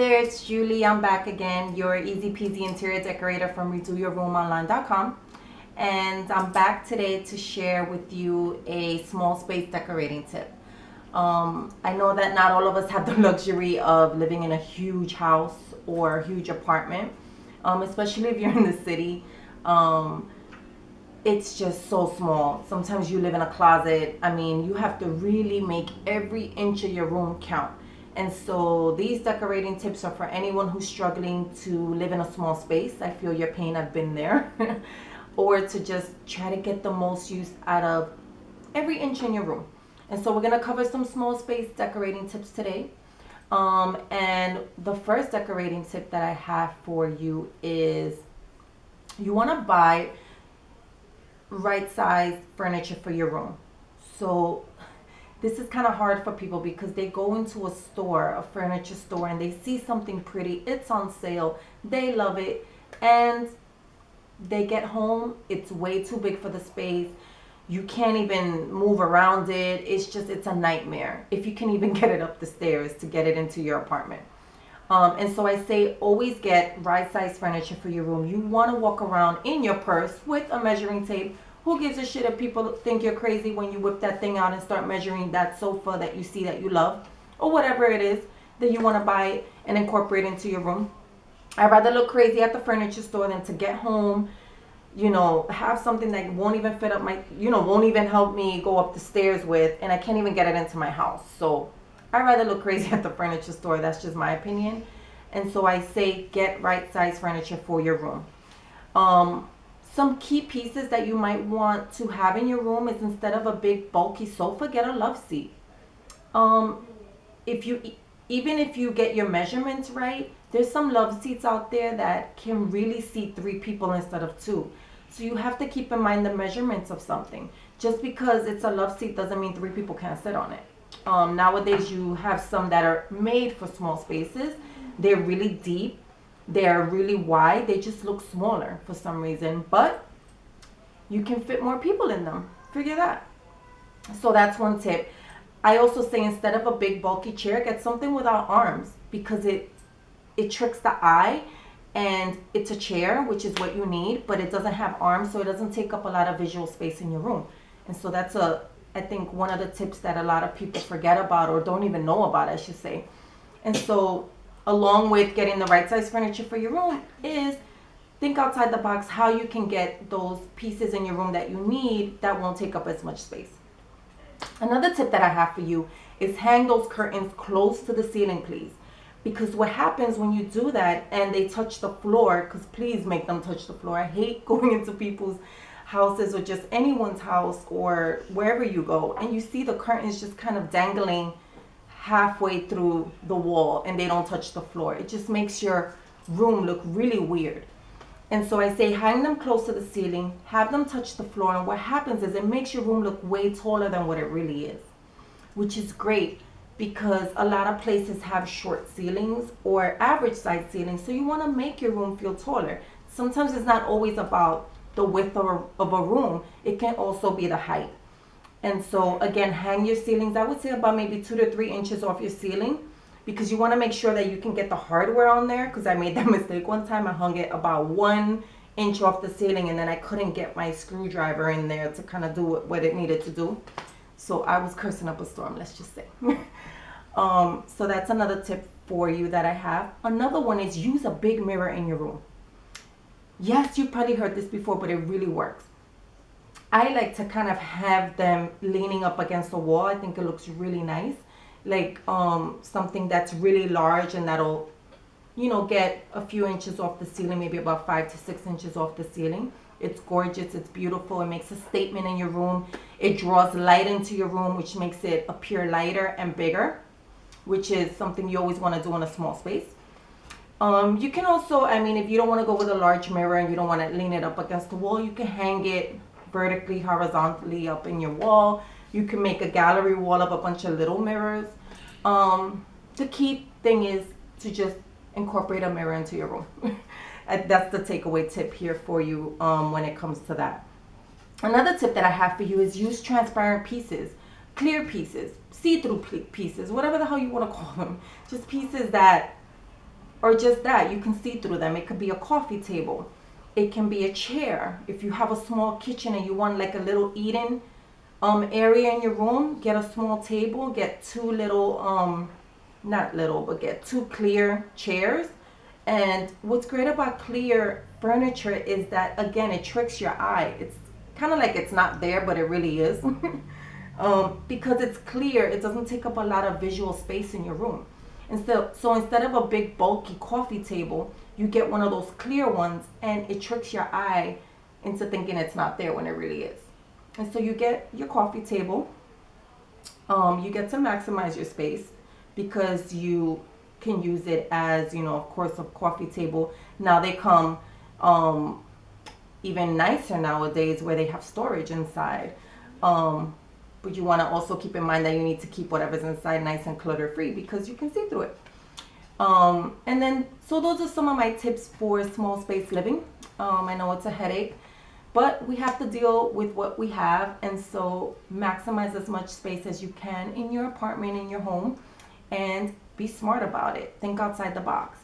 there, it's Julie. I'm back again, your easy peasy interior decorator from redoyourroomonline.com. And I'm back today to share with you a small space decorating tip. I know that not all of us have the luxury of living in a huge house or a huge apartment, especially if you're in the city. It's just so small. Sometimes you live in a closet. I mean, you have to really make every inch of your room count. And so these decorating tips are for anyone who's struggling to live in a small space. I feel your pain, I've been there. Or to just try to get the most use out of every inch in your room. And so we're going to cover some small space decorating tips today. And the first decorating tip that I have for you is you want to buy right size furniture for your room. So this is kind of hard for people because they go into a store, a furniture store, and they see something pretty, it's on sale, they love it, and they get home, it's way too big for the space. You can't even move around it. It's a nightmare if you can even get it up the stairs to get it into your apartment. And so I say always get right size furniture for your room. You want to walk around in your purse with a measuring tape. Who gives a shit if people think you're crazy when you whip that thing out and start measuring that sofa that you see that you love, or whatever it is that you want to buy and incorporate into your room. I'd rather look crazy at the furniture store than to get home, have something that won't even fit up won't even help me go up the stairs with, and I can't even get it into my house. So I'd rather look crazy at the furniture store. That's just my opinion. And so I say get right size furniture for your room. Some key pieces that you might want to have in your room is, instead of a big bulky sofa, get a love seat. Even if you get your measurements right, there's some love seats out there that can really seat 3 people instead of 2. So you have to keep in mind the measurements of something. Just because it's a love seat doesn't mean 3 people can't sit on it. Nowadays you have some that are made for small spaces. They're really deep. They're really wide. They just look smaller for some reason, but you can fit more people in them. Figure that. So that's one tip. I also say, instead of a big bulky chair, get something without arms, because it tricks the eye, and it's a chair, which is what you need, but it doesn't have arms, so it doesn't take up a lot of visual space in your room. And so that's I think one of the tips that a lot of people forget about, or don't even know about, I should say. And so along with getting the right size furniture for your room is think outside the box how you can get those pieces in your room that you need that won't take up as much space. Another tip that I have for you is hang those curtains close to the ceiling, please. Because what happens when you do that and they touch the floor, because please make them touch the floor. I hate going into people's houses, or just anyone's house or wherever you go, and you see the curtains just kind of dangling halfway through the wall and they don't touch the floor. It just makes your room look really weird. And so I say hang them close to the ceiling, have them touch the floor, and what happens is it makes your room look way taller than what it really is, which is great because a lot of places have short ceilings or average size ceilings, so you want to make your room feel taller. Sometimes it's not always about the width of a room, it can also be the height. And so again, hang your ceilings, I would say about maybe 2 to 3 inches off your ceiling, because you want to make sure that you can get the hardware on there, because I made that mistake one time. I hung it about 1 inch off the ceiling, and then I couldn't get my screwdriver in there to kind of do what it needed to do. So I was cursing up a storm, let's just say. So that's another tip for you that I have. Another one is use a big mirror in your room. Yes, you've probably heard this before, but it really works. I like to kind of have them leaning up against the wall. I think it looks really nice. Like something that's really large and that'll, get a few inches off the ceiling, maybe about 5 to 6 inches off the ceiling. It's gorgeous. It's beautiful. It makes a statement in your room. It draws light into your room, which makes it appear lighter and bigger, which is something you always want to do in a small space. You can also, if you don't want to go with a large mirror and you don't want to lean it up against the wall, you can hang it vertically, horizontally up in your wall. You can make a gallery wall of a bunch of little mirrors. The key thing is to just incorporate a mirror into your room. That's the takeaway tip here for you when it comes to that. Another tip that I have for you is use transparent pieces, clear pieces, see-through pieces, whatever the hell you want to call them. Just pieces that or just that, you can see through them. It could be a coffee table. It can be a chair. If you have a small kitchen and you want like a little eating area in your room, get a small table, get two little, not little, but get two clear chairs. And what's great about clear furniture is that, again, it tricks your eye. It's kind of like it's not there, but it really is. Because it's clear, it doesn't take up a lot of visual space in your room. So instead of a big bulky coffee table, you get one of those clear ones, and it tricks your eye into thinking it's not there when it really is. And so you get your coffee table. You get to maximize your space because you can use it as, of course, a coffee table. Now they come even nicer nowadays where they have storage inside. But you want to also keep in mind that you need to keep whatever's inside nice and clutter free because you can see through it. And then, so those are some of my tips for small space living. I know it's a headache, but we have to deal with what we have. And so maximize as much space as you can in your apartment, in your home, and be smart about it. Think outside the box.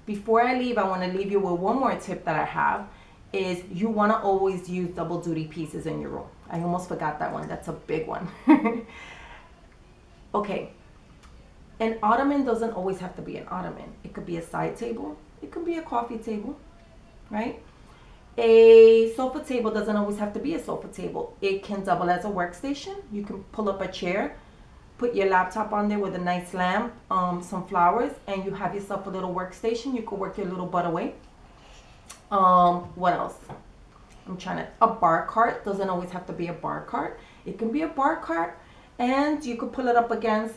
Before I leave, I want to leave you with one more tip that I have is you want to always use double duty pieces in your room. I almost forgot that one. That's a big one. Okay. An ottoman doesn't always have to be an ottoman. It could be a side table. It could be a coffee table, right? A sofa table doesn't always have to be a sofa table. It can double as a workstation. You can pull up a chair, put your laptop on there with a nice lamp, some flowers, and you have yourself a little workstation. You could work your little butt away. What else? A bar cart doesn't always have to be a bar cart. It can be a bar cart, and you could pull it up against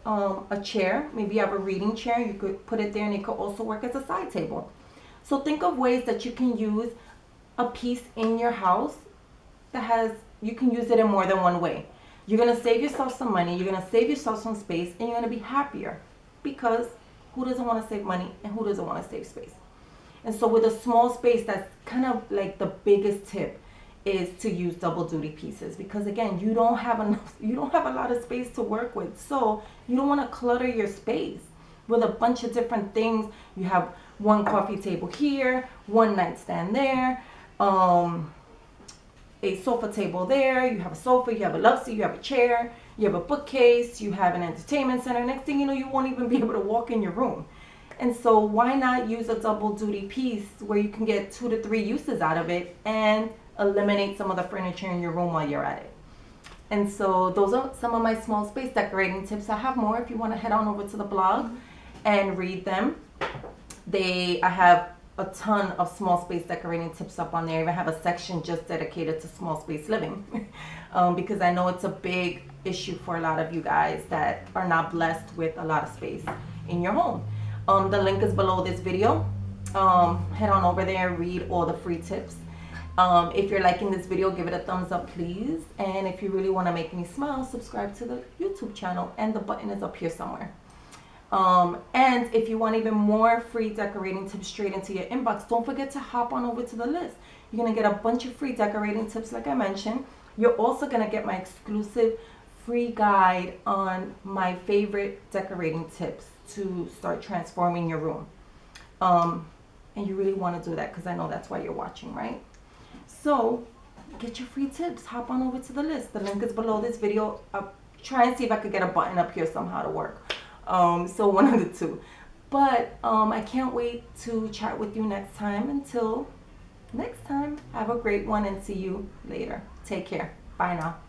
a chair. Maybe you have a reading chair. You could put it there, and it could also work as a side table. So think of ways that you can use a piece in your house you can use it in more than one way. You're going to save yourself some money. You're going to save yourself some space, and you're going to be happier because who doesn't want to save money and who doesn't want to save space? And so with a small space, that's kind of like the biggest tip is to use double duty pieces because again, you don't have a lot of space to work with. So you don't want to clutter your space with a bunch of different things. You have one coffee table here, one nightstand there, a sofa table there, you have a sofa, you have a love seat, you have a chair, you have a bookcase, you have an entertainment center. Next thing you know, you won't even be able to walk in your room. And so why not use a double duty piece where you can get 2 to 3 uses out of it and eliminate some of the furniture in your room while you're at it. And so those are some of my small space decorating tips. I have more if you want to head on over to the blog and read them. I have a ton of small space decorating tips up on there. I even have a section just dedicated to small space living because I know it's a big issue for a lot of you guys that are not blessed with a lot of space in your home. The link is below this video. Head on over there, read all the free tips. If you're liking this video, give it a thumbs up, please. And if you really want to make me smile, subscribe to the YouTube channel, and the button is up here somewhere. And if you want even more free decorating tips straight into your inbox, don't forget to hop on over to the list. You're going to get a bunch of free decorating tips like I mentioned. You're also going to get my exclusive free guide on my favorite decorating tips to start transforming your room. And you really want to do that because I know that's why you're watching, right? So get your free tips. Hop on over to the list. The link is below this video. I'll try and see if I could get a button up here somehow to work. So one of the two. But I can't wait to chat with you next time. Until next time, have a great one and see you later. Take care. Bye now.